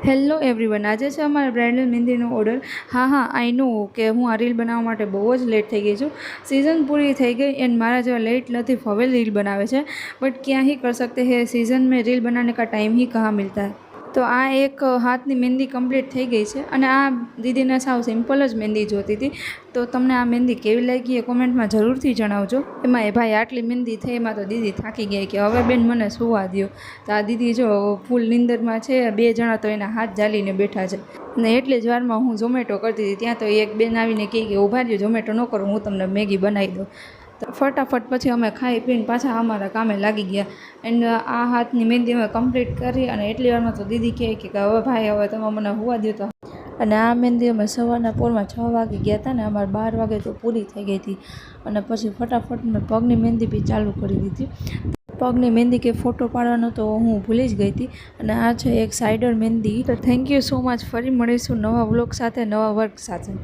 Hello everyone, આજે છે અમારા બ્રાઇડલ મહેંદીનો ઓર્ડર. હા, આઈ નો કે હું આ રીલ બનાવવા માટે બહુ જ લેટ થઈ ગઈ છું. सीज़न पूरी થઈ गई एंड મારા જેવા લેટ लतीफ़ હવે रील बनावे છે, बट क्या ही कर सकते हैं, सीज़न में रील बनाने का टाइम ही कहाँ मिलता है. તો આ એક હાથની મહેંદી કમ્પ્લીટ થઈ ગઈ છે અને આ દીદીને સાવ સિમ્પલ જ મહેંદી જોતી હતી. તો તમને આ મહેંદી કેવી લાગી એ કોમેન્ટમાં જરૂરથી જણાવજો. એમાં એ ભાઈ આટલી મહેંદી થઈ એમાં તો દીદી થાકી ગઈ કે હવે બેન મને સુવા દો. તો આ દીદી જો ફૂલ નીંદરમાં છે, 2 જણા તો એના હાથ ઝાલીને બેઠા છે. ને એટલી જ વારમાં હું ઝોમેટો કરતી હતી ત્યાં તો એક બેન આવીને કહે કે ઊભા રહ્યો, ઝોમેટો ન કરું, હું તમને મેગી બનાવી દઉં. ફટાફટ પછી અમે ખાઈ પીને પાછા અમારા કામે લાગી ગયા. એન્ડ આ હાથની મહેંદી અમે કમ્પ્લીટ કરી અને એટલી વારમાં તો દીદી કહે કે હવે ભાઈ હવે તમે મને હોવા દો. તો અને આ મહેંદી અમે સવારના પોરમાં 6 વાગે ગયા હતા ને અમારે 12 વાગે તો પૂરી થઈ ગઈ હતી. અને પછી ફટાફટ મેં પગની મહેંદી બી ચાલુ કરી દીધી. પગની મહેંદી કે ફોટો પાડવાનો તો હું ભૂલી જ ગઈ હતી. અને આ છે એક સાઇડર મહેંદી. તો થેન્ક યુ સો મચ. ફરી મળીશું નવા વ્લોગ સાથે, નવા વર્ક સાથે.